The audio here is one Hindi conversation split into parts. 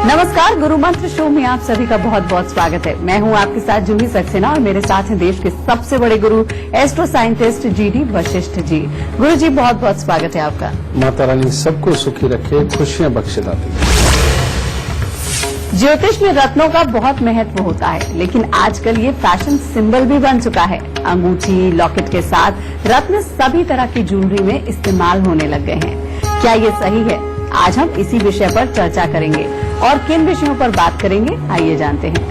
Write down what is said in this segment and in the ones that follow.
नमस्कार, गुरु मंत्र शो में आप सभी का बहुत बहुत स्वागत है। मैं हूं आपके साथ जूही सक्सेना और मेरे साथ हैं देश के सबसे बड़े गुरु astro scientist GD Vashishtha ji. गुरु जी, बहुत बहुत स्वागत है आपका। माता रानी सबको सुखी रखे, खुशियां बख्शे दाती। ज्योतिष में रत्नों का बहुत महत्व होता है, लेकिन आजकल ये फैशन सिंबल भी बन चुका है। अंगूठी, लॉकेट के साथ रत्न सभी तरह की ज्वेलरी में इस्तेमाल होने लग गए हैं। क्या ये सही है? आज हम इसी विषय पर चर्चा करेंगे। और किन विषयों पर बात करेंगे, आइए जानते हैं।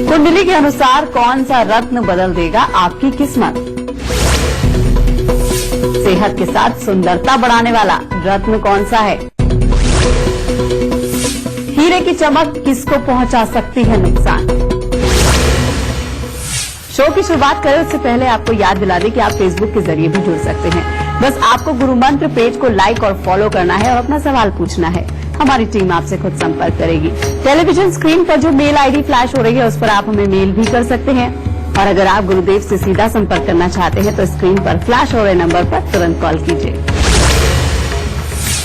कुंडली के अनुसार कौन सा रत्न बदल देगा आपकी किस्मत? सेहत के साथ सुंदरता बढ़ाने वाला रत्न कौन सा है? हीरे की चमक किसको पहुंचा सकती है नुकसान? शो की शुरुआत करें उससे पहले आपको याद दिला दें कि आप फेसबुक के जरिए भी जुड़ सकते हैं। बस आपको गुरु मंत्र पेज को लाइक और फॉलो करना है और अपना सवाल पूछना है। हमारी टीम आपसे खुद संपर्क करेगी। टेलीविजन स्क्रीन पर जो मेल आईडी फ्लैश हो रही है उस पर आप हमें मेल भी कर सकते हैं। और अगर आप गुरुदेव से सीधा संपर्क करना चाहते हैं तो स्क्रीन पर फ्लैश हो रहे नंबर पर तुरंत कॉल कीजिए।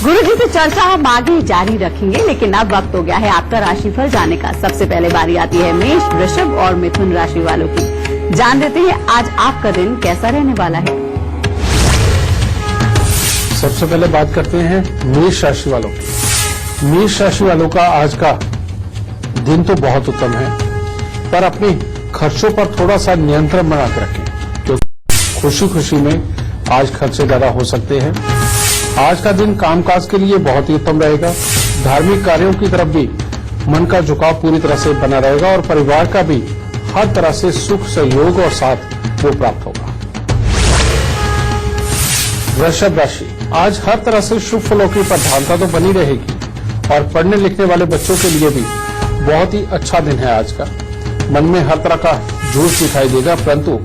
गुरु जी से चर्चा हम आगे जारी रखेंगे, लेकिन अब वक्त हो गया है आपका राशिफल जानने का। सबसे पहले बारी आती है मेष, वृषभ और मिथुन राशि वालों की। जान देते हैं आज आपका दिन कैसा रहने वाला है। सबसे पहले बात करते हैं मेष राशि वालों की। मेष राशि वालों का आज का दिन तो बहुत उत्तम है, पर अपने खर्चों पर थोड़ा सा नियंत्रण बना के रखें, क्योंकि खुशी खुशी में आज खर्चे ज्यादा हो सकते हैं। आज का दिन कामकाज के लिए बहुत ही उत्तम रहेगा। धार्मिक कार्यों की तरफ भी मन का झुकाव पूरी तरह से बना रहेगा और परिवार का भी हर तरह से सुख, सहयोग और साथ वो प्राप्त होगा। वृषभ राशि, आज हर तरह से शुभ फलों की प्रधानता तो बनी रहेगी और पढ़ने लिखने वाले बच्चों के लिए भी बहुत ही अच्छा दिन है आज का। मन में हर तरह का जोश दिखाई देगा, परंतु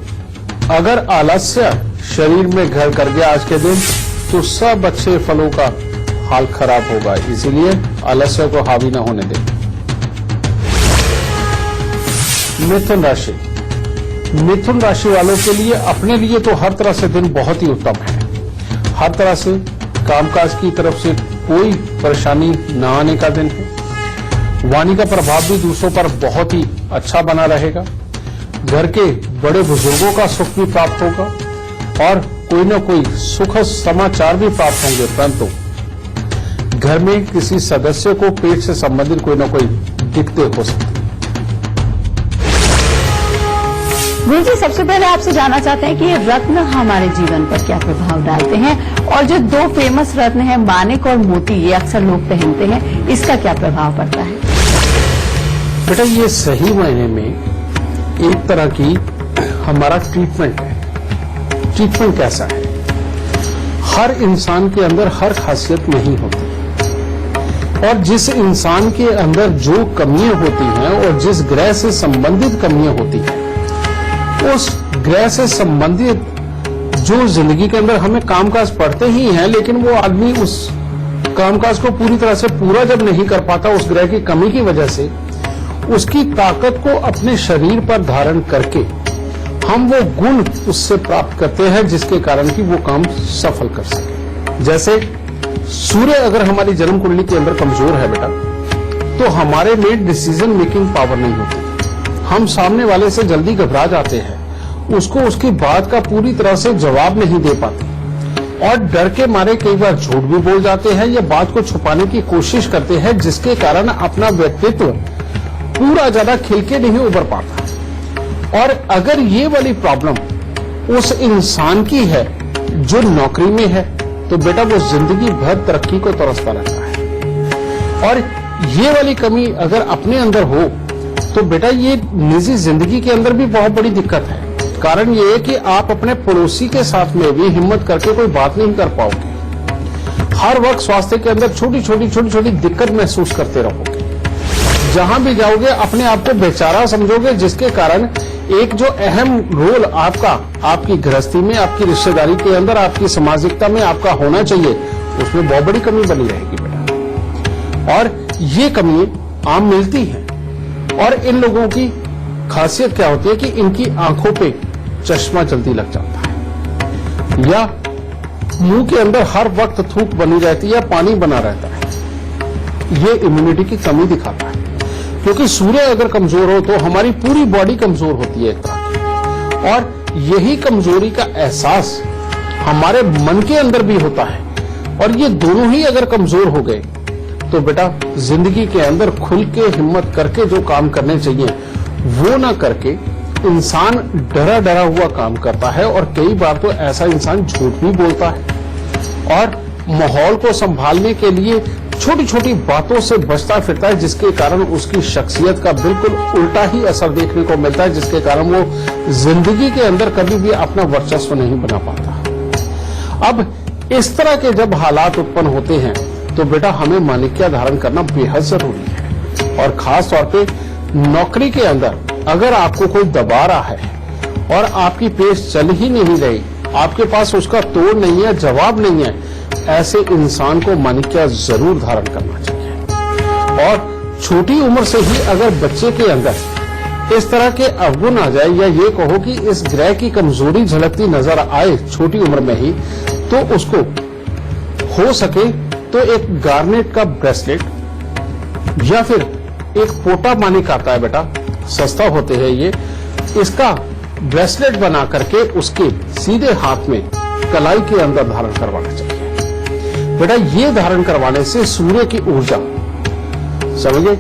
अगर आलस्य शरीर में घर कर गया आज के दिन तो सब अच्छे फलों का हाल खराब होगा, इसीलिए आलस्य को हावी न होने दें। मिथुन राशि, मिथुन राशि वालों के लिए अपने लिए तो हर तरह से दिन बहुत ही उत्तम है। हर तरह से कामकाज की तरफ से कोई परेशानी न आने का दिन है। वाणी का प्रभाव भी दूसरों पर बहुत ही अच्छा बना रहेगा। घर के बड़े बुजुर्गों का सुख भी प्राप्त होगा और कोई न कोई सुखद समाचार भी प्राप्त होंगे, परंतु घर में किसी सदस्य को पेट से संबंधित कोई न कोई दिक्कतें हो सकती। गुरु जी, सबसे पहले आपसे जानना चाहते हैं कि ये रत्न हमारे जीवन पर क्या प्रभाव डालते हैं, और जो दो फेमस रत्न हैं मानिक और मोती, ये अक्सर लोग पहनते हैं, इसका क्या प्रभाव पड़ता है? बेटा, ये सही मायने में एक तरह की हमारा ट्रीटमेंट है। ट्रीटमेंट कैसा है? हर इंसान के अंदर हर खासियत नहीं होती, और जिस इंसान के अंदर जो कमियां होती हैं और जिस ग्रह से संबंधित कमियां होती हैं, उस ग्रह से संबंधित जो जिंदगी के अंदर हमें कामकाज पड़ते ही हैं, लेकिन वो आदमी उस कामकाज को पूरी तरह से पूरा जब नहीं कर पाता उस ग्रह की कमी की वजह से, उसकी ताकत को अपने शरीर पर धारण करके हम वो गुण उससे प्राप्त करते हैं जिसके कारण कि वो काम सफल कर सके। जैसे सूर्य अगर हमारी जन्म कुंडली के अंदर कमजोर है बेटा, तो हमारे में डिसीजन मेकिंग पावर नहीं होती। हम सामने वाले से जल्दी घबरा जाते हैं, उसको उसकी बात का पूरी तरह से जवाब नहीं दे पाते और डर के मारे कई बार झूठ भी बोल जाते हैं या बात को छुपाने की कोशिश करते हैं, जिसके कारण अपना व्यक्तित्व पूरा ज्यादा खिल के नहीं उभर पाता। और अगर ये वाली प्रॉब्लम उस इंसान की है जो नौकरी में है, तो बेटा वो जिंदगी भर तरक्की को तरसता रहता है। और ये वाली कमी अगर अपने अंदर हो तो बेटा ये निजी जिंदगी के अंदर भी बहुत बड़ी दिक्कत है। कारण ये है कि आप अपने पड़ोसी के साथ में भी हिम्मत करके कोई बात नहीं कर पाओगे। हर वक्त स्वास्थ्य के अंदर छोटी छोटी दिक्कत महसूस करते रहोगे। जहां भी जाओगे अपने आप को बेचारा समझोगे, जिसके कारण एक जो अहम रोल आपका आपकी गृहस्थी में, आपकी रिश्तेदारी के अंदर, आपकी सामाजिकता में आपका होना चाहिए, उसमें बहुत बड़ी कमी बनी रहेगी बेटा। और ये कमी आम मिलती है। और इन लोगों की खासियत क्या होती है कि इनकी आंखों पे चश्मा जल्दी लग जाता है, या मुंह के अंदर हर वक्त थूक बनी रहती है, पानी बना रहता है। ये इम्यूनिटी की कमी दिखाता है, क्योंकि सूर्य अगर कमजोर हो तो हमारी पूरी बॉडी कमजोर होती है एक तरह की, और यही कमजोरी का एहसास हमारे मन के अंदर भी होता है, और ये दोनों ही अगर कमजोर हो गए तो बेटा जिंदगी के अंदर खुल के हिम्मत करके जो काम करने चाहिए वो ना करके इंसान डरा डरा हुआ काम करता है, और कई बार तो ऐसा इंसान झूठ भी बोलता है और माहौल को संभालने के लिए छोटी छोटी बातों से बचता फिरता है, जिसके कारण उसकी शख्सियत का बिल्कुल उल्टा ही असर देखने को मिलता है, जिसके कारण वो जिंदगी के अंदर कभी भी अपना वर्चस्व नहीं बना पाता। अब इस तरह के जब हालात उत्पन्न होते हैं तो बेटा हमें माणिक्य धारण करना बेहद जरूरी है, और खास तौर पे नौकरी के अंदर अगर आपको कोई दबा रहा है और आपकी पेश चल ही नहीं रही, आपके पास उसका तोड़ नहीं है, जवाब नहीं है, ऐसे इंसान को माणिक्य जरूर धारण करना चाहिए। और छोटी उम्र से ही अगर बच्चे के अंदर इस तरह के अवगुण आ जाए, या ये कहो कि इस ग्रह की कमजोरी झलकती नजर आए छोटी उम्र में ही, तो उसको हो सके तो एक गार्नेट का ब्रेसलेट या फिर एक पोटा मानिक आता है बेटा, सस्ता होते हैं ये, इसका ब्रेसलेट बना करके उसके सीधे हाथ में कलाई के अंदर धारण करवाना चाहिए। बेटा ये धारण करवाने से सूर्य की ऊर्जा समझे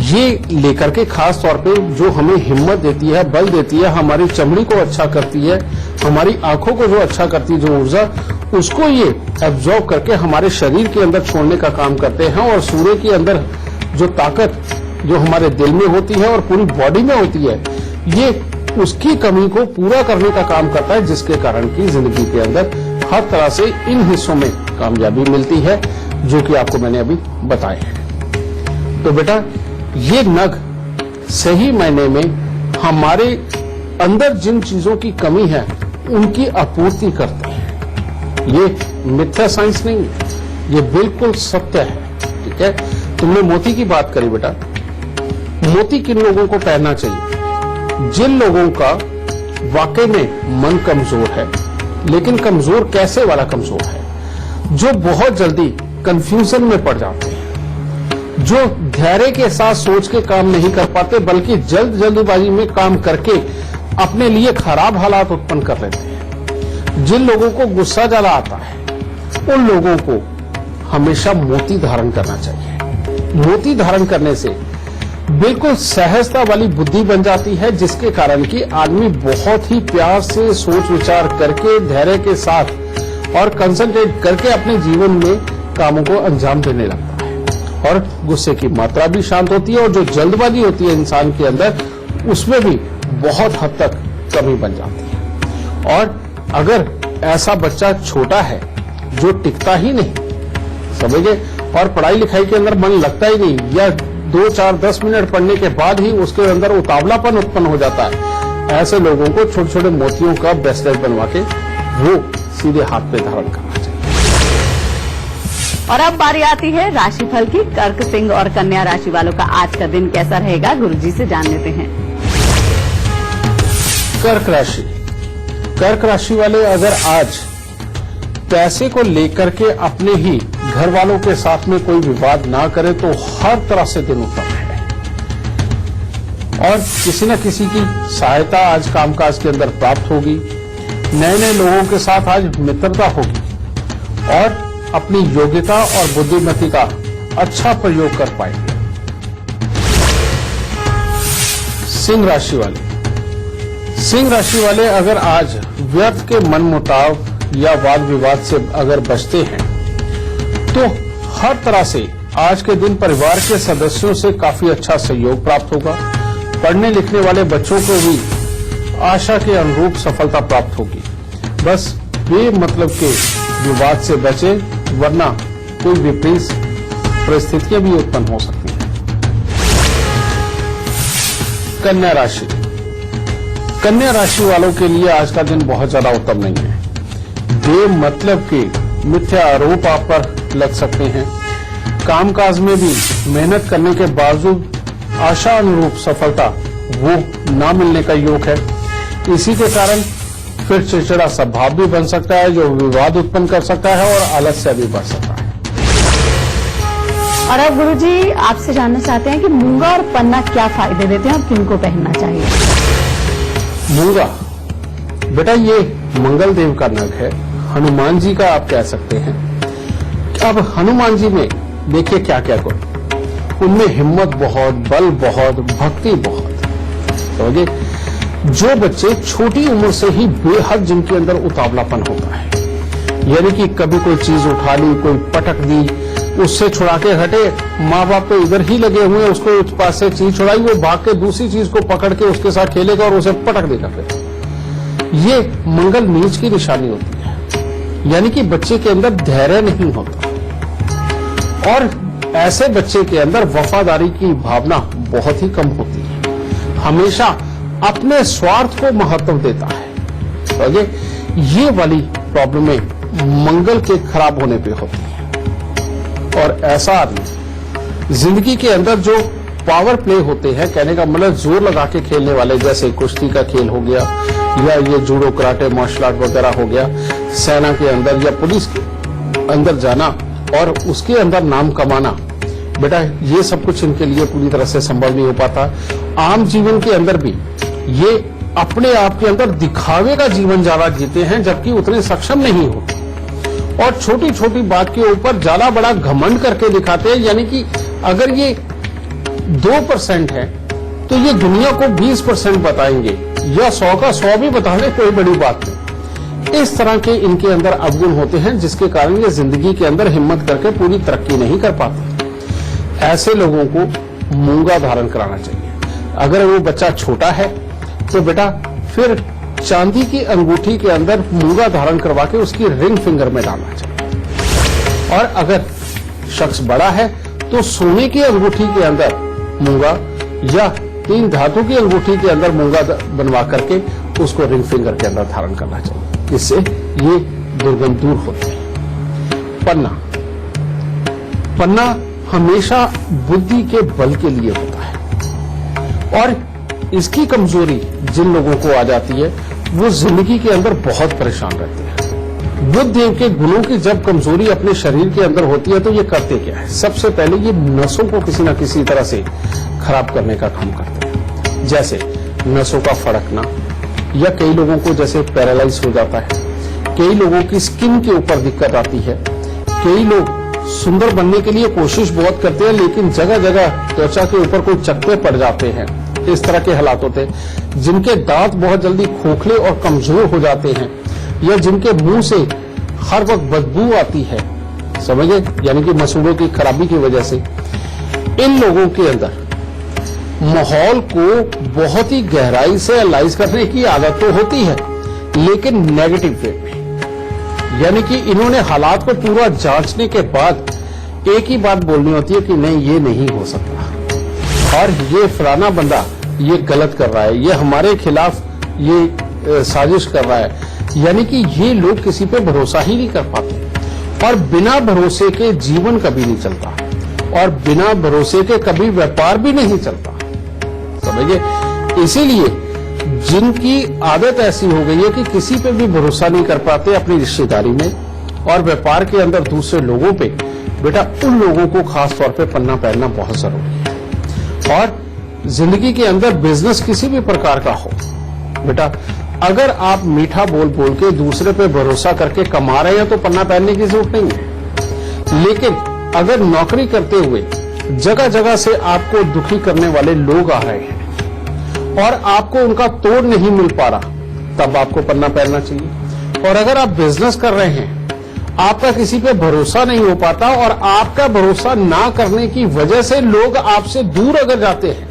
ये लेकर के खास तौर पे जो हमें हिम्मत देती है, बल देती है, हमारी चमड़ी को अच्छा करती है, हमारी आंखों को जो अच्छा करती है जो ऊर्जा, उसको ये एब्जॉर्ब करके हमारे शरीर के अंदर छोड़ने का काम करते हैं, और सूर्य के अंदर जो ताकत जो हमारे दिल में होती है और पूरी बॉडी में होती है, ये उसकी कमी को पूरा करने का काम करता है, जिसके कारण की जिंदगी के अंदर हर तरह से इन हिस्सों में कामयाबी मिलती है, जो कि आपको मैंने अभी बताया है। तो बेटा ये नग सही मायने में हमारे अंदर जिन चीजों की कमी है उनकी आपूर्ति करते हैं। ये मिथ्या साइंस नहीं है, ये बिल्कुल सत्य है। ठीक है, तुमने मोती की बात करी बेटा, मोती किन लोगों को पहनना चाहिए? जिन लोगों का वाकई में मन कमजोर है, लेकिन कमजोर कैसे वाला कमजोर है? जो बहुत जल्दी कंफ्यूजन में पड़ जाते हैं, जो धैर्य के साथ सोच के काम नहीं कर पाते, बल्कि जल्दबाजी में काम करके अपने लिए खराब हालात उत्पन्न कर लेते हैं। जिन लोगों को गुस्सा ज्यादा आता है, उन लोगों को हमेशा मोती धारण करना चाहिए। मोती धारण करने से बिल्कुल सहजता वाली बुद्धि बन जाती है, जिसके कारण कि आदमी बहुत ही प्यार से सोच विचार करके, धैर्य के साथ और कंसंट्रेट करके अपने जीवन में कामों को अंजाम देने लगता है, और गुस्से की मात्रा भी शांत होती है, और जो जल्दबाजी होती है इंसान के अंदर, उसमें भी बहुत हद तक कमी बन जाती है। और अगर ऐसा बच्चा छोटा है जो टिकता ही नहीं, समझे, और पढ़ाई लिखाई के अंदर मन लगता ही नहीं, या 2, 4, 10 मिनट पढ़ने के बाद ही उसके अंदर उतावलापन उत्पन्न हो जाता है, ऐसे लोगों को छोटे छोटे मोतियों का ब्रेसलेट बनवा के वो सीधे हाथ पे धारण करना चाहिए। और अब बारी आती है राशिफल की। कर्क, सिंह और कन्या राशि वालों का आज का दिन कैसा रहेगा, गुरुजी से जान लेते हैं। कर्क राशि, कर्क राशि वाले अगर आज पैसे को लेकर के अपने ही घर वालों के साथ में कोई विवाद ना करें तो हर तरह से दिन उत्तम है, और किसी न किसी की सहायता आज कामकाज के अंदर प्राप्त होगी। नए नए लोगों के साथ आज मित्रता होगी, और अपनी योग्यता और बुद्धिमती का अच्छा प्रयोग कर पाएंगे। सिंह राशि वाले, सिंह राशि वाले अगर आज व्यर्थ के मनमुटाव या वाद विवाद से अगर बचते हैं तो हर तरह से आज के दिन परिवार के सदस्यों से काफी अच्छा सहयोग प्राप्त होगा। पढ़ने लिखने वाले बच्चों को भी आशा के अनुरूप सफलता प्राप्त होगी। बस बेमतलब के विवाद से बचे, वरना कोई विपरीत परिस्थितियां भी उत्पन्न हो सकती हैं। कन्या राशि, कन्या राशि वालों के लिए आज का दिन बहुत ज्यादा उत्तम नहीं है। बेमतलब के मिथ्या आरोप आप पर लग सकते हैं। कामकाज में भी मेहनत करने के बावजूद आशा अनुरूप सफलता वो ना मिलने का योग है। इसी के कारण फिर चिड़चिड़ा स्वभाव भी बन सकता है, जो विवाद उत्पन्न कर सकता है, और आलस्य भी बढ़ सकता है। और अब गुरुजी आपसे जानना चाहते हैं कि मूंगा और पन्ना क्या फायदे देते हैं और किनको पहनना चाहिए। मूंगा बेटा ये मंगल देव का नग है, हनुमान जी का आप कह सकते हैं। अब हनुमान जी में देखिए क्या क्या गुण, उनमें हिम्मत बहुत, बल बहुत, भक्ति बहुत। समझे, जो बच्चे छोटी उम्र से ही बेहद जिनके अंदर उतावलापन होता है, यानी कि कभी कोई चीज उठा ली, कोई पटक दी, उससे छुड़ा के हटे, माँ बाप तो इधर ही लगे हुए, उसको उस पास से चीज छुड़ाई, वो भाग के दूसरी चीज को पकड़ के उसके साथ खेलेगा और उसे पटक देगा। फिर ये मंगल नीच की निशानी होती है, यानी कि बच्चे के अंदर धैर्य नहीं होता और ऐसे बच्चे के अंदर वफादारी की भावना बहुत ही कम होती है, हमेशा अपने स्वार्थ को महत्व देता है। समझे, ये वाली प्रॉब्लमें मंगल के खराब होने पे होती है। और ऐसा आदमी जिंदगी के अंदर जो पावर प्ले होते हैं, कहने का मतलब जोर लगा के खेलने वाले, जैसे कुश्ती का खेल हो गया या ये जूडो कराटे मार्शल आर्ट वगैरह हो गया, सेना के अंदर या पुलिस के अंदर जाना और उसके अंदर नाम कमाना, बेटा ये सब कुछ इनके लिए पूरी तरह से संभव नहीं हो पाता। आम जीवन के अंदर भी ये अपने आप के अंदर दिखावे का जीवन ज्यादा जीते हैं, जबकि उतने सक्षम नहीं होते और छोटी छोटी बात के ऊपर ज्यादा बड़ा घमंड करके दिखाते हैं। यानी कि अगर ये 2% है तो ये दुनिया को 20% बताएंगे या 100 का 100 भी बता दें, कोई बड़ी बात नहीं। इस तरह के इनके अंदर अवगुण होते हैं, जिसके कारण ये जिंदगी के अंदर हिम्मत करके पूरी तरक्की नहीं कर पाते। ऐसे लोगों को मूंगा धारण कराना चाहिए। अगर वो बच्चा छोटा है तो बेटा फिर चांदी की अंगूठी के अंदर मूंगा धारण करवा के उसकी रिंग फिंगर में डालना चाहिए। और अगर शख्स बड़ा है तो सोने की अंगूठी के अंदर मूंगा या 3 धातु की अंगूठी के अंदर मूंगा बनवा करके उसको रिंग फिंगर के अंदर धारण करना चाहिए। इससे ये दुर्गंध दूर होती है। पन्ना हमेशा बुद्धि के बल के लिए होता है और इसकी कमजोरी जिन लोगों को आ जाती है वो जिंदगी के अंदर बहुत परेशान रहते हैं। बुध देव के गुणों की जब कमजोरी अपने शरीर के अंदर होती है तो ये करते क्या है, सबसे पहले ये नसों को किसी न किसी तरह से खराब करने का काम करते हैं। जैसे नसों का फड़कना, या कई लोगों को जैसे पैरालाइज हो जाता है, कई लोगों की स्किन के ऊपर दिक्कत आती है, कई लोग सुंदर बनने के लिए कोशिश बहुत करते हैं लेकिन जगह जगह त्वचा के ऊपर कोई चकत्ते पड़ जाते हैं। इस तरह के हालात होते हैं। जिनके दांत बहुत जल्दी खोखले और कमजोर हो जाते हैं, या जिनके मुंह से हर वक्त बदबू आती है, समझे, यानी कि मसूड़ों की खराबी की वजह से, इन लोगों के अंदर माहौल को बहुत ही गहराई से एनालाइज करने की आदत तो होती है लेकिन नेगेटिव वे में। यानी कि इन्होंने हालात को पूरा जांचने के बाद एक ही बात बोलनी होती है कि नहीं ये नहीं हो सकता और ये फलाना बंदा ये गलत कर रहा है, ये हमारे खिलाफ ये साजिश कर रहा है। यानी कि ये लोग किसी पे भरोसा ही नहीं कर पाते और बिना भरोसे के जीवन कभी नहीं चलता और बिना भरोसे के कभी व्यापार भी नहीं चलता, समझिए। इसीलिए जिनकी आदत ऐसी हो गई है कि किसी पे भी भरोसा नहीं कर पाते अपनी रिश्तेदारी में और व्यापार के अंदर दूसरे लोगों पे, बेटा उन लोगों को खास तौर पे पन्ना पहनना बहुत जरूरी है। और जिंदगी के अंदर बिजनेस किसी भी प्रकार का हो, बेटा अगर आप मीठा बोल बोल के दूसरे पे भरोसा करके कमा रहे हैं तो पन्ना पहनने की जरूरत नहीं है। लेकिन अगर नौकरी करते हुए जगह जगह से आपको दुखी करने वाले लोग आ रहे हैं और आपको उनका तोड़ नहीं मिल पा रहा, तब आपको पन्ना पहनना चाहिए। और अगर आप बिजनेस कर रहे हैं, आपका किसी पे भरोसा नहीं हो पाता और आपका भरोसा ना करने की वजह से लोग आपसे दूर अगर जाते हैं,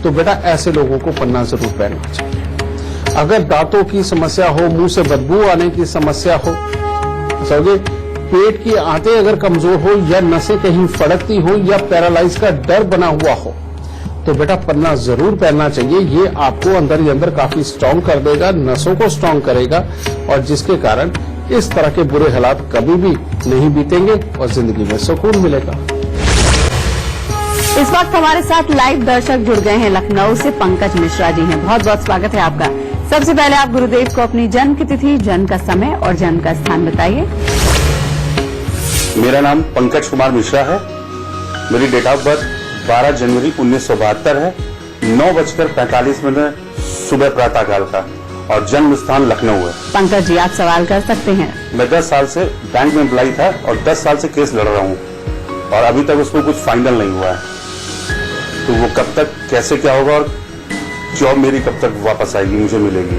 तो बेटा ऐसे लोगों को पन्ना जरूर पहनना चाहिए। अगर दांतों की समस्या हो, मुंह से बदबू आने की समस्या हो, समझे, पेट की आंतें अगर कमजोर हो या नसें कहीं फड़कती हो या पैरालाइज का डर बना हुआ हो, तो बेटा पन्ना जरूर पहनना चाहिए। ये आपको अंदर ही अंदर काफी स्ट्रांग कर देगा, नसों को स्ट्रांग करेगा और जिसके कारण इस तरह के बुरे हालात कभी भी नहीं बीतेंगे और जिंदगी में सुकून मिलेगा। इस वक्त हमारे साथ लाइव दर्शक जुड़ गए हैं। लखनऊ से पंकज मिश्रा जी हैं, बहुत बहुत स्वागत है आपका। सबसे पहले आप गुरुदेव को अपनी जन्म की तिथि, जन्म का समय और जन्म का स्थान बताइए। मेरा नाम पंकज कुमार मिश्रा है। मेरी डेट ऑफ बर्थ 12 जनवरी 1972 है, 9:45 सुबह प्रातःकाल का, और जन्म स्थान लखनऊ है। पंकज जी, आप सवाल कर सकते हैं। मैं 10 साल से बैंक में एम्प्लॉय था और 10 साल से केस लड़ रहा हूँ और अभी तक उसको कुछ फाइनल नहीं हुआ है, तो वो कब तक कैसे क्या होगा और जॉब मेरी कब तक वापस आएगी, मुझे मिलेगी?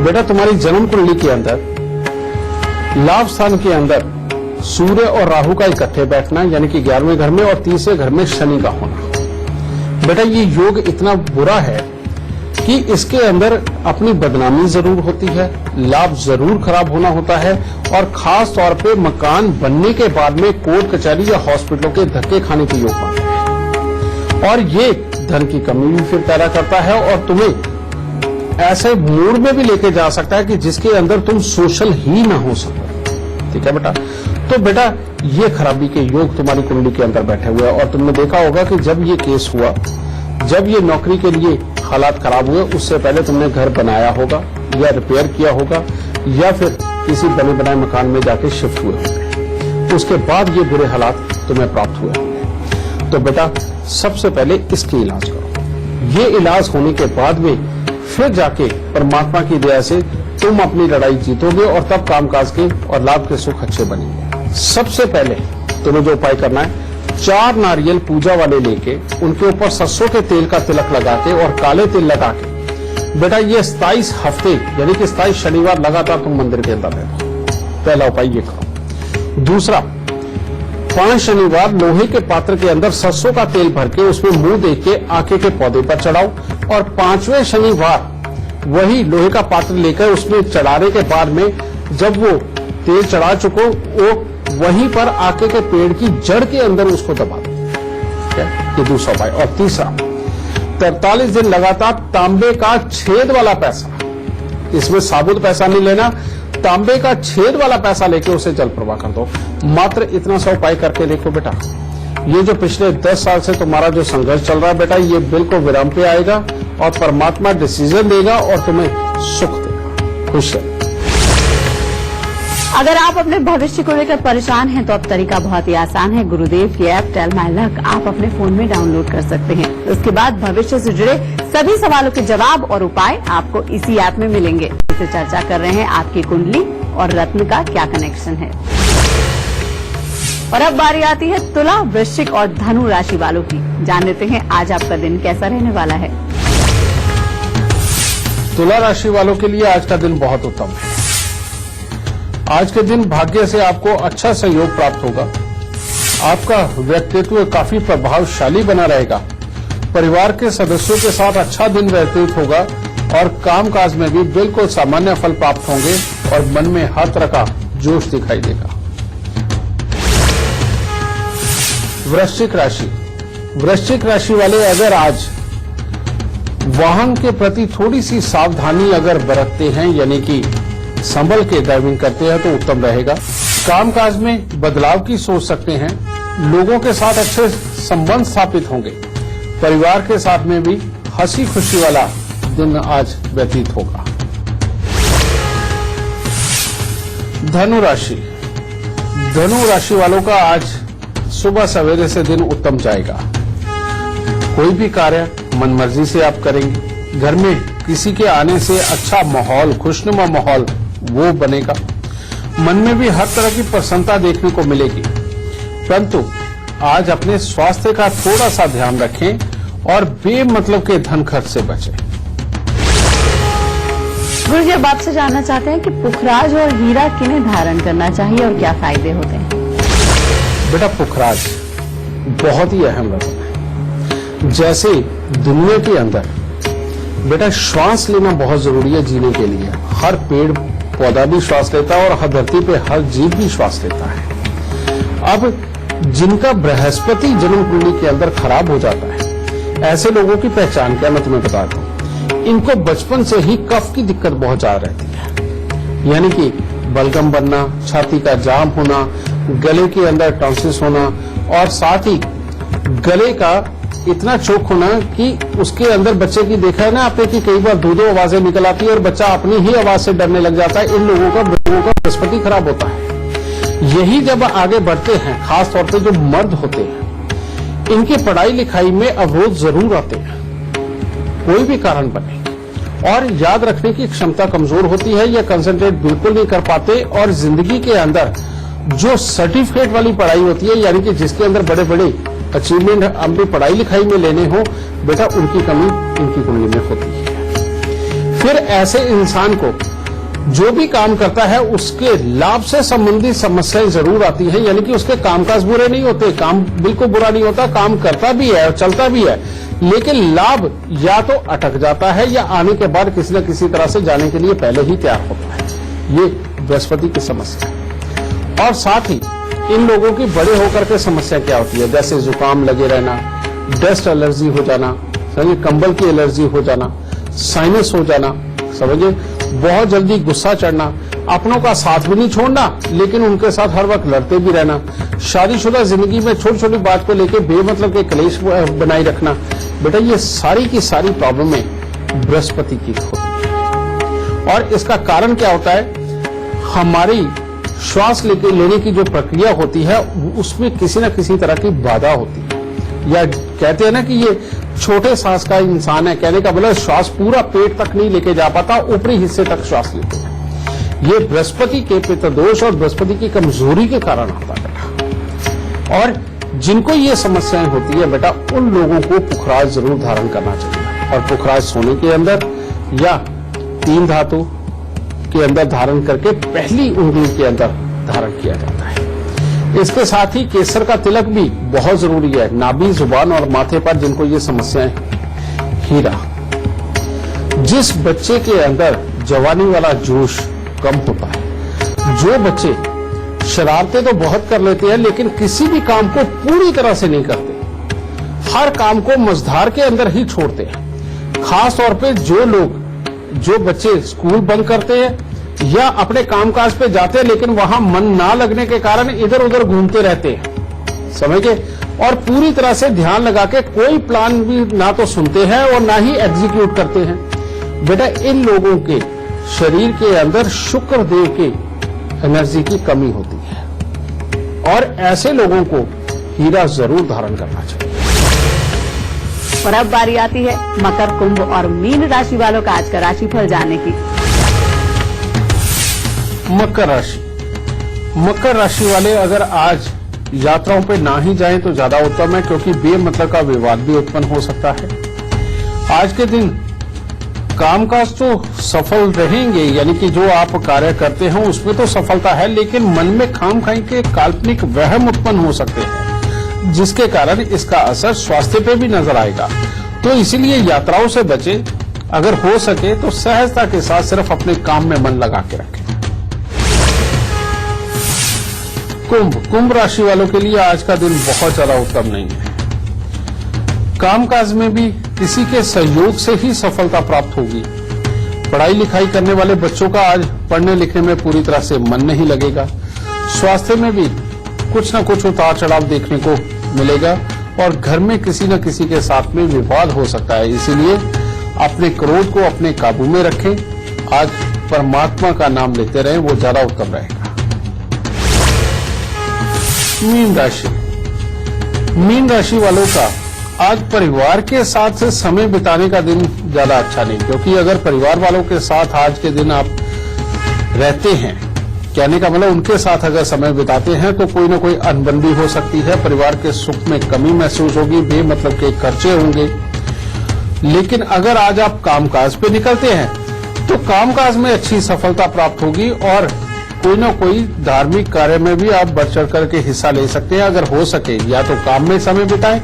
बेटा, तुम्हारी जन्म कुंडली के अंदर लाभ स्थान के अंदर सूर्य और राहु का इकट्ठे बैठना, यानी कि 11वें घर में, और 30वें घर में शनि का होना। बेटा, ये योग इतना बुरा है कि इसके अंदर अपनी बदनामी जरूर होती है, लाभ जरूर खराब होना होता है, और खास तौर पे मकान बनने के बाद में कोर्ट कचहरी या हॉस्पिटलों के धक्के खाने के योग बनते हैं, और ये धन की कमी भी फिर पैदा करता है और तुम्हें ऐसे मूड में भी लेके जा सकता है कि जिसके अंदर तुम सोशल ही ना हो सको। ठीक है बेटा, तो बेटा ये खराबी के योग तुम्हारी कुंडली के अंदर बैठे हुए हैं, और तुमने देखा होगा कि जब ये केस हुआ, जब ये नौकरी के लिए हालात खराब हुए, उससे पहले तुमने घर बनाया होगा या रिपेयर किया होगा या फिर किसी बने बनाए मकान में जाके शिफ्ट हुए होंगे, उसके बाद ये बुरे हालात तुम्हें प्राप्त हुए होंगे। तो बेटा सबसे पहले इसके इलाज करो। ये इलाज होने के बाद में फिर जाके परमात्मा की दया से तुम अपनी लड़ाई जीतोगे और तब कामकाज के और लाभ के सुख अच्छे बनेंगे। सबसे पहले तुम्हें जो उपाय करना है, 4 नारियल पूजा वाले लेके उनके ऊपर सरसों के तेल का तिलक लगा के और काले तिल लगा के बेटा ये 27 हफ्ते यानी कि 27 शनिवार लगातार तुम मंदिर के अंदर रहना। पहला उपाय ये करो। दूसरा, 5 शनिवार लोहे के पात्र के अंदर सरसों का तेल भर के उसमें मुंह दे के आके के पौधे पर चढ़ाओ, और 5वें शनिवार वही लोहे का पात्र लेकर उसमें चढ़ाने के बाद में जब वो तेल चढ़ा चुको, वो वहीं पर आके के पेड़ की जड़ के अंदर उसको दबा दो। ये दूसरा उपाय। और तीसरा, 43 दिन लगातार तांबे का छेद वाला पैसा, इसमें साबुत पैसा नहीं लेना, तांबे का छेद वाला पैसा लेके उसे जल प्रवाह कर दो। मात्र इतना सा उपाय करके देखो बेटा, ये जो पिछले 10 साल से तुम्हारा जो संघर्ष चल रहा है बेटा, ये बिल्कुल विराम पे आएगा और परमात्मा डिसीजन देगा और तुम्हें सुख देगा। खुश है। अगर आप अपने भविष्य को लेकर परेशान हैं तो अब तरीका बहुत ही आसान है। गुरुदेव की ऐप टेल माय लक आप अपने फोन में डाउनलोड कर सकते हैं। उसके बाद भविष्य से जुड़े सभी सवालों के जवाब और उपाय आपको इसी ऐप में मिलेंगे। इसे चर्चा कर रहे हैं आपकी कुंडली और रत्न का क्या कनेक्शन है। और अब बारी आती है तुला, वृश्चिक और धनु राशि वालों की। जान लेते हैं आज आपका दिन कैसा रहने वाला है। तुला राशि वालों के लिए आज का दिन बहुत उत्तम है। आज के दिन भाग्य से आपको अच्छा सहयोग प्राप्त होगा। आपका व्यक्तित्व काफी प्रभावशाली बना रहेगा। परिवार के सदस्यों के साथ अच्छा दिन व्यतीत होगा और कामकाज में भी बिल्कुल सामान्य फल प्राप्त होंगे और मन में हर तरह का जोश दिखाई देगा। वृश्चिक राशि वाले अगर आज वाहन के प्रति थोड़ी सी सावधानी अगर बरतते हैं, यानी कि संभल के ड्राइविंग करते हैं, तो उत्तम रहेगा। कामकाज में बदलाव की सोच सकते हैं। लोगों के साथ अच्छे संबंध स्थापित होंगे। परिवार के साथ में भी हंसी खुशी वाला दिन आज व्यतीत होगा। धनु राशि वालों का आज सुबह सवेरे से दिन उत्तम जाएगा। कोई भी कार्य मनमर्जी से आप करेंगे। घर में किसी के आने से अच्छा माहौल, खुशनुमा माहौल वो बनेगा। मन में भी हर तरह की प्रसन्नता देखने को मिलेगी। परंतु आज अपने स्वास्थ्य का थोड़ा सा ध्यान रखें और बेमतलब के धन खर्च से बचें। गुरु जी, अब आपसे जानना चाहते हैं कि पुखराज और हीरा किन्हें धारण करना चाहिए और क्या फायदे होते हैं। बेटा, पुखराज बहुत ही अहम रत्न है। जैसे दुनिया के अंदर बेटा श्वास लेना बहुत जरूरी है जीने के लिए। हर पेड़ पौधा भी श्वास लेता है और हर धरती पे हर जीव भी श्वास लेता है। अब जिनका बृहस्पति जन्म कुंडली के अंदर खराब हो जाता है, ऐसे लोगों की पहचान क्या मैं तुम्हें बताता हूँ। इनको बचपन से ही कफ की दिक्कत बहुत ज्यादा रहती है, यानी कि बलगम बनना, छाती का जाम होना, गले के अंदर टॉन्सिस होना और साथ ही गले का इतना चोक होना कि उसके अंदर बच्चे की देखा है ना आपने कि कई बार दो आवाजें निकल आती है और बच्चा अपनी ही आवाज से डरने लग जाता है। इन लोगों का बृहस्पति खराब होता है। यही जब आगे बढ़ते हैं, खास तौर पे जो मर्द होते हैं, इनकी पढ़ाई लिखाई में अवरोध जरूर आते हैं, कोई भी कारण बने, और याद रखने की क्षमता कमजोर होती है या कंसंट्रेट बिल्कुल नहीं कर पाते। और जिंदगी के अंदर जो सर्टिफिकेट वाली पढ़ाई होती है, यानी कि जिसके अंदर बड़े बड़े अचीवमेंट अपनी पढ़ाई लिखाई में लेने हो, बेटा उनकी कमी इनकी कुंडली में होती है। फिर ऐसे इंसान को जो भी काम करता है उसके लाभ से संबंधित समस्याएं जरूर आती हैं, यानी कि उसके कामकाज बुरे नहीं होते, काम बिल्कुल बुरा नहीं होता, काम करता भी है और चलता भी है, लेकिन लाभ या तो अटक जाता है या आने के बाद किसी न किसी तरह से जाने के लिए पहले ही तैयार होता है। ये बृहस्पति की समस्या है। और साथ ही इन लोगों की बड़े होकर के समस्या क्या होती है, जैसे जुकाम लगे रहना, डस्ट एलर्जी हो जाना, समझिए कंबल की एलर्जी हो जाना, साइनस हो जाना, समझिए बहुत जल्दी गुस्सा चढ़ना, अपनों का साथ भी नहीं छोड़ना लेकिन उनके साथ हर वक्त लड़ते भी रहना, शादीशुदा जिंदगी में छोटी छोटी बात को लेकर बेमतलब के क्लेश बनाए रखना, बेटा ये सारी की सारी प्रॉब्लमें बृहस्पति की होती है। और इसका कारण क्या होता है, हमारी श्वास लेने की जो प्रक्रिया होती है उसमें किसी न किसी तरह की बाधा होती है, या कहते हैं ना कि ये छोटे सांस का इंसान है, कहने का मतलब श्वास पूरा पेट तक नहीं लेके जा पाता, ऊपरी हिस्से तक श्वास लेते हैं। ये बृहस्पति के पितृदोष और बृहस्पति की कमजोरी के कारण आता है बेटा। और जिनको ये समस्याएं होती है बेटा, उन लोगों को पुखराज जरूर धारण करना चाहिए। और पुखराज सोने के अंदर या 3 धातु के अंदर धारण करके पहली उंगली के अंदर धारण किया जाता है। इसके साथ ही केसर का तिलक भी बहुत जरूरी है, नाभि, जुबान और माथे पर जिनको ये समस्याएं हैं। हीरा, जिस बच्चे के अंदर जवानी वाला जोश कम होता है, जो बच्चे शरारतें तो बहुत कर लेते हैं लेकिन किसी भी काम को पूरी तरह से नहीं करते, हर काम को मझधार के अंदर ही छोड़ते हैं, खास तौर पे जो बच्चे स्कूल बंक करते हैं या अपने कामकाज पे जाते हैं लेकिन वहां मन ना लगने के कारण इधर उधर घूमते रहते हैं, समझे, और पूरी तरह से ध्यान लगा के कोई प्लान भी ना तो सुनते हैं और ना ही एग्जीक्यूट करते हैं, बेटा इन लोगों के शरीर के अंदर शुक्र देव के एनर्जी की कमी होती है। और ऐसे लोगों को हीरा जरूर धारण करना चाहिए। और अब बारी आती है मकर, कुंभ और मीन राशि वालों का आज का राशिफल जानने की। मकर राशि वाले अगर आज यात्राओं पे ना ही जाएं तो ज्यादा उत्तम है, क्योंकि बेमतलब का विवाद भी उत्पन्न हो सकता है। आज के दिन कामकाज तो सफल रहेंगे, यानी कि जो आप कार्य करते हैं उसमें तो सफलता है, लेकिन मन में खामखाई के काल्पनिक वहम उत्पन्न हो सकते हैं, जिसके कारण इसका असर स्वास्थ्य पे भी नजर आएगा। तो इसीलिए यात्राओं से बचे, अगर हो सके तो सहजता के साथ सिर्फ अपने काम में मन लगा के रखें। कुंभ राशि वालों के लिए आज का दिन बहुत ज्यादा उत्तम नहीं है। कामकाज में भी किसी के सहयोग से ही सफलता प्राप्त होगी। पढ़ाई लिखाई करने वाले बच्चों का आज पढ़ने लिखने में पूरी तरह से मन नहीं लगेगा। स्वास्थ्य में भी कुछ न कुछ उतार चढ़ाव देखने को मिलेगा और घर में किसी न किसी के साथ में विवाद हो सकता है। इसीलिए अपने क्रोध को अपने काबू में रखें। आज परमात्मा का नाम लेते रहें, वो ज्यादा उत्तम रहेगा। मीन राशि वालों का आज परिवार के साथ समय बिताने का दिन ज्यादा अच्छा नहीं, क्योंकि अगर परिवार वालों के साथ आज के दिन आप रहते हैं, कहने का मतलब उनके साथ अगर समय बिताते हैं तो कोई ना कोई अनबन हो सकती है, परिवार के सुख में कमी महसूस होगी, बेमतलब के खर्चे होंगे। लेकिन अगर आज आप कामकाज पे निकलते हैं तो कामकाज में अच्छी सफलता प्राप्त होगी और कोई ना कोई धार्मिक कार्य में भी आप बढ़ चढ़ करके हिस्सा ले सकते हैं। अगर हो सके या तो काम में समय बिताएं,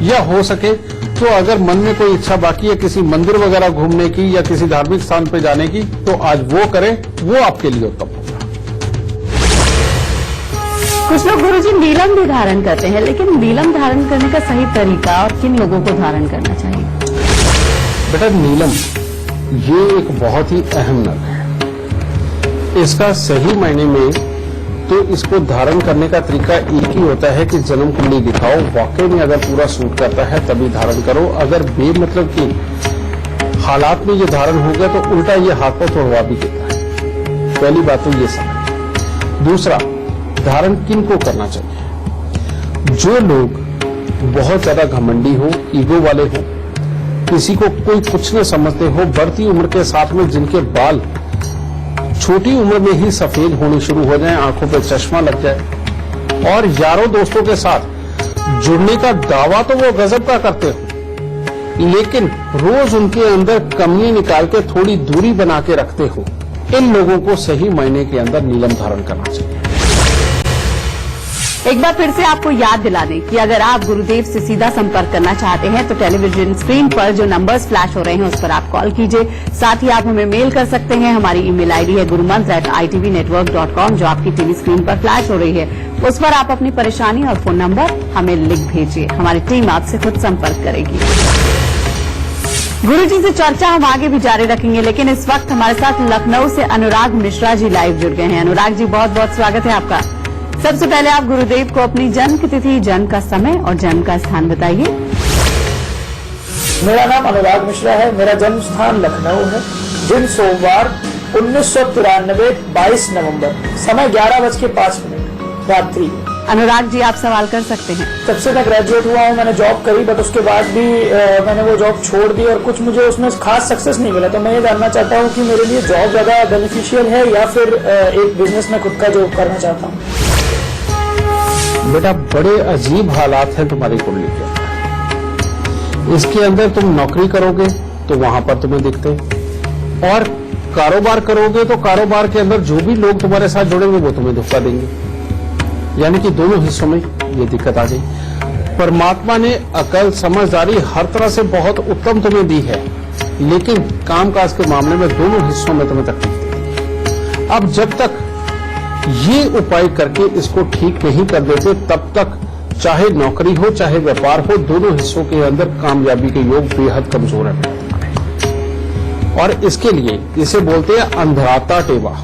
या हो सके तो अगर मन में कोई इच्छा बाकी है किसी मंदिर वगैरह घूमने की या किसी धार्मिक स्थान पर जाने की, तो आज वो करें, वो आपके लिए उत्तम होगा। कुछ लोग गुरुजी नीलम भी धारण करते हैं, लेकिन नीलम धारण करने का सही तरीका और किन लोगों को धारण करना चाहिए? बेटा नीलम ये एक बहुत ही अहम नग है। इसका सही मायने में तो इसको धारण करने का तरीका एक ही होता है कि जन्म कुंडली दिखाओ, वाकई में अगर पूरा सूट करता है तभी धारण करो। अगर बेमतलब की हालात में ये धारण हो गया तो उल्टा ये हाथ पर तोड़वा भी देता है। पहली बात तो ये समझ। दूसरा, धारण किनको करना चाहिए? जो लोग बहुत ज्यादा घमंडी हो, ईगो वाले हो, किसी को कोई कुछ न समझते हो, बढ़ती उम्र के साथ में जिनके बाल छोटी उम्र में ही सफेद होने शुरू हो जाएं, आंखों पे चश्मा लग जाए, और यारों दोस्तों के साथ जुड़ने का दावा तो वो गजब का करते हो, लेकिन रोज उनके अंदर कमियां निकाल के थोड़ी दूरी बना के रखते हो, इन लोगों को सही मायने के अंदर नीलम धारण करना चाहिए। एक बार फिर से आपको याद दिला दें कि अगर आप गुरुदेव से सीधा संपर्क करना चाहते हैं तो टेलीविजन स्क्रीन पर जो नंबर्स फ्लैश हो रहे हैं उस पर आप कॉल कीजिए। साथ ही आप हमें मेल कर सकते हैं। हमारी ईमेल आईडी है gurumantra@itvnetwork.com, जो आपकी टीवी स्क्रीन पर फ्लैश हो रही है। उस पर आप अपनी परेशानी और फोन नंबर हमें लिख भेजिए। हमारी टीम आपसे खुद संपर्क करेगी। गुरुजी से चर्चा हम आगे भी जारी रखेंगे, लेकिन इस वक्त हमारे साथ लखनऊ से अनुराग मिश्रा जी लाइव जुड़ गए हैं। अनुराग जी, बहुत बहुत स्वागत है आपका। सबसे पहले आप गुरुदेव को अपनी जन्म की तिथि, जन्म का समय और जन्म का स्थान बताइए। मेरा नाम अनुराग मिश्रा है। मेरा जन्म स्थान लखनऊ है। दिन सोमवार 1993 22 नवंबर, समय 11:05 रात्रि। अनुराग जी, आप सवाल कर सकते हैं। तब से मैं ग्रेजुएट हुआ हूँ, मैंने जॉब करी, बट उसके बाद भी मैंने वो जॉब छोड़ दी और कुछ मुझे उसमें खास सक्सेस नहीं मिला। तो मैं ये जानना चाहता हूँ कि मेरे लिए जॉब ज्यादा बेनिफिशियल है या फिर एक बिजनेस में खुद का जो करना चाहता हूँ। बेटा, बड़े अजीब हालात हैं तुम्हारी कुंडली के अंदर। इसके अंदर तुम नौकरी करोगे तो वहां पर तुम्हें दिखते, और कारोबार करोगे तो कारोबार के अंदर जो भी लोग तुम्हारे साथ जुड़ेंगे वो तुम्हें धोखा देंगे। यानी कि दोनों हिस्सों में ये दिक्कत आ गई। परमात्मा ने अकल, समझदारी हर तरह से बहुत उत्तम तुम्हें दी है, लेकिन कामकाज के मामले में दोनों हिस्सों में तुम्हें तकलीफ दी है। अब जब तक ये उपाय करके इसको ठीक नहीं कर देते, तब तक चाहे नौकरी हो चाहे व्यापार हो, दोनों हिस्सों के अंदर कामयाबी के योग बेहद कमजोर है। और इसके लिए इसे बोलते हैं अंधराता टेवा,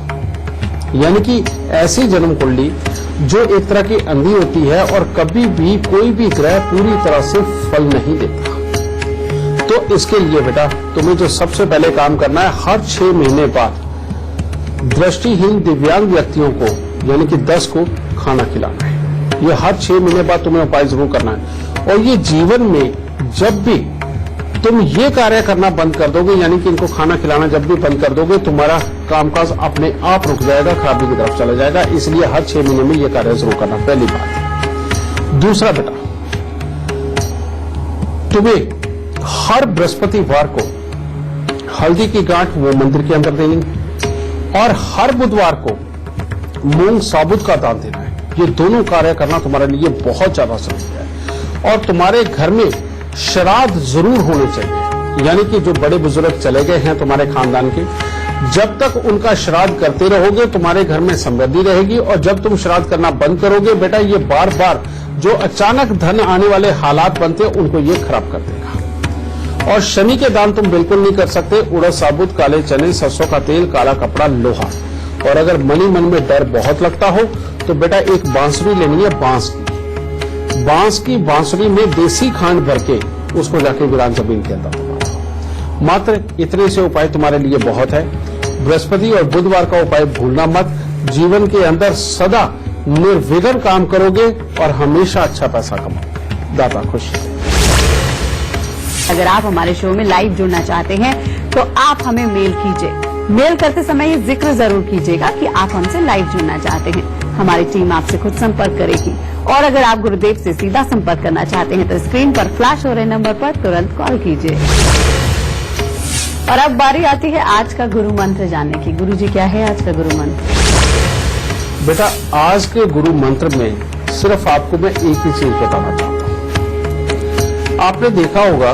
यानी कि ऐसी जन्म कुंडली जो एक तरह की अंधी होती है और कभी भी कोई भी ग्रह पूरी तरह से फल नहीं देता। तो इसके लिए बेटा तुम्हें जो सबसे पहले काम करना है, हर 6 महीने बाद दृष्टिहीन दिव्यांग व्यक्तियों को, यानी कि 10 को खाना खिलाना है। ये हर 6 महीने बाद तुम्हें उपाय जरूर करना है। और ये जीवन में जब भी तुम ये कार्य करना बंद कर दोगे, यानी कि इनको खाना खिलाना जब भी बंद कर दोगे, तुम्हारा कामकाज अपने आप रुक जाएगा, खराबी की तरफ चला जाएगा। इसलिए हर 6 महीने में ये कार्य जरूर करना, पहली बात। दूसरा बेटा, तुम्हें हर बृहस्पतिवार को हल्दी की गांठ वो मंदिर के अंदर देनी, और हर बुधवार को मूंग साबुत का दान देना है। ये दोनों कार्य करना तुम्हारे लिए बहुत ज्यादा जरूरी है। और तुम्हारे घर में श्राद्ध जरूर होने चाहिए, यानी कि जो बड़े बुजुर्ग चले गए हैं तुम्हारे खानदान के, जब तक उनका श्राद्ध करते रहोगे तुम्हारे घर में समृद्धि रहेगी। और जब तुम श्राद्ध करना बंद करोगे बेटा, ये बार बार जो अचानक धन आने वाले हालात बनते हैं उनको ये खराब कर देगा। और शनि के दान तुम बिल्कुल नहीं कर सकते। उड़द साबुत, काले चने, सरसों का तेल, काला कपड़ा, लोहा। और अगर मन ही मन में डर बहुत लगता हो तो बेटा एक बांसुरी लेनी है, बांस की बांसुरी में देसी खांड भर के उसको जाके वीरान जमीन के अंदर दबाओ। मात्र इतने से उपाय तुम्हारे लिए बहुत है। बृहस्पति और बुधवार का उपाय भूलना मत। जीवन के अंदर सदा निर्विघ्न काम करोगे और हमेशा अच्छा पैसा कमाओगे। दाता खुश। अगर आप हमारे शो में लाइव जुड़ना चाहते हैं तो आप हमें मेल कीजिए। मेल करते समय ये जिक्र जरूर कीजिएगा कि आप हमसे लाइव जुड़ना चाहते हैं। हमारी टीम आपसे खुद संपर्क करेगी। और अगर आप गुरुदेव से सीधा संपर्क करना चाहते हैं तो स्क्रीन पर फ्लैश हो रहे नंबर पर तुरंत कॉल कीजिए। और अब बारी आती है आज का गुरु मंत्र जानने की। गुरुजी, क्या है आज का गुरु मंत्र? बेटा, आज के गुरु मंत्र में सिर्फ आपको मैं एक ही चीज बताना चाहता हूं। आपने देखा होगा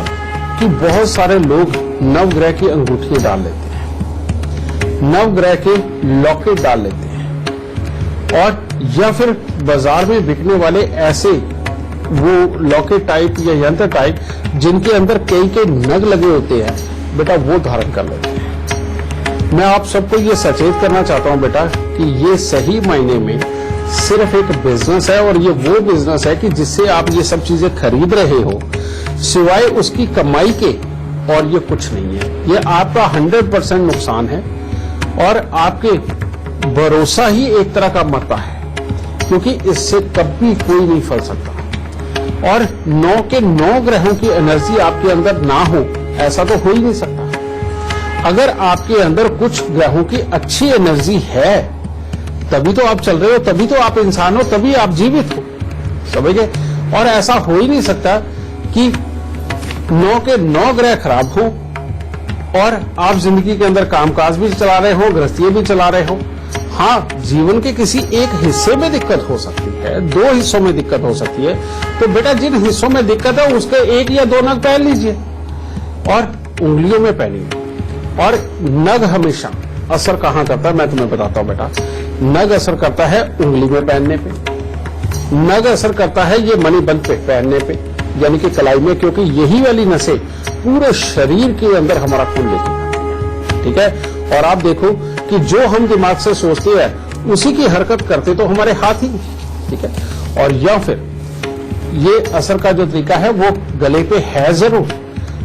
कि बहुत सारे लोग नवग्रह की अंगूठियां डाल लेते हैं, नवग्रह के लॉकेट डाल लेते हैं, और या फिर बाजार में बिकने वाले ऐसे वो लॉकेट टाइप या यंत्र टाइप जिनके अंदर कई नग लगे होते हैं, बेटा वो धारण कर लेते हैं। मैं आप सबको ये सचेत करना चाहता हूं बेटा कि ये सही मायने में सिर्फ एक बिजनेस है, और ये वो बिजनेस है कि जिससे आप ये सब चीजें खरीद रहे हो, सिवाय उसकी कमाई के और ये कुछ नहीं है। ये आपका 100% नुकसान है और आपके भरोसा ही एक तरह का मरता है। क्योंकि इससे कभी कोई नहीं फल सकता। और 9 के 9 ग्रहों की एनर्जी आपके अंदर ना हो, ऐसा तो हो ही नहीं सकता। अगर आपके अंदर कुछ ग्रहों की अच्छी एनर्जी है, तभी तो आप चल रहे हो, तभी तो आप इंसान हो, तभी आप जीवित हो, समझ गए। और ऐसा हो ही नहीं सकता कि 9 के 9 ग्रह खराब हो और आप जिंदगी के अंदर कामकाज भी चला रहे हो, गृहस्थी भी चला रहे हो। हाँ, जीवन के किसी एक हिस्से में दिक्कत हो सकती है, 2 हिस्सों में दिक्कत हो सकती है, तो बेटा जिन हिस्सों में दिक्कत है उसके 1 या 2 नग पहन लीजिए और उंगलियों में पहनिए। और नग हमेशा असर कहां करता है मैं तुम्हें बताता हूं बेटा। नग असर करता है उंगली में पहनने पे, नग असर करता है ये मणिबंध पे पहनने पे, यानी कि कलाई में, क्योंकि यही वाली नसें पूरे शरीर के अंदर हमारा खून लेती है, ठीक है। और आप देखो कि जो हम दिमाग से सोचते हैं उसी की हरकत करते तो हमारे हाथ ही, ठीक है। और या फिर ये असर का जो तरीका है वो गले पे है जरूर,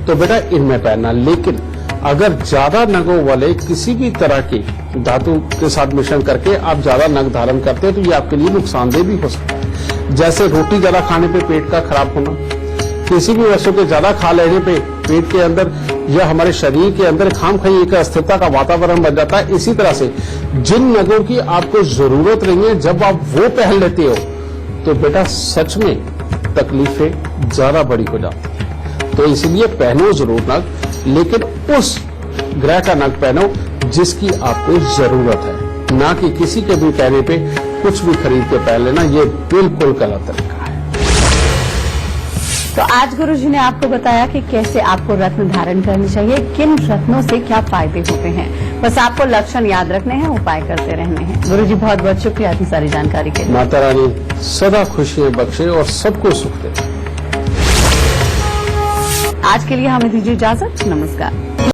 तो बेटा इनमें पहनना। लेकिन अगर ज्यादा नगों वाले किसी भी तरह की धातु के साथ मिश्रण करके आप ज्यादा नग धारण करते हैं तो ये आपके लिए नुकसानदेह भी हो सकता है। जैसे रोटी ज्यादा खाने पे पेट का खराब होना, किसी भी वस्तु के ज्यादा खा लेने पे पेट के अंदर या हमारे शरीर के अंदर खामखई एक अस्थिरता का वातावरण बन जाता है। इसी तरह से जिन नगों की आपको जरूरत नहीं है, जब आप वो पहन लेते हो तो बेटा सच में तकलीफें ज्यादा बड़ी हो जाती है। तो इसलिए पहनो जरूर नग, लेकिन उस ग्रह का नग पहनो जिसकी आपको जरूरत है, ना कि किसी के भी कहने पे कुछ भी खरीद के पहन लेना। ये बिल्कुल गलत तरीका है। तो आज गुरुजी ने आपको बताया कि कैसे आपको रत्न धारण करनी चाहिए, किन रत्नों से क्या फायदे होते हैं। बस आपको लक्षण याद रखने हैं, उपाय करते रहने हैं। गुरुजी बहुत बहुत शुक्रिया इतनी सारी जानकारी के लिए। माता रानी सदा खुशियां बख्शे और सबको सुख दे। आज के लिए हमें दीजिए इजाजत। नमस्कार।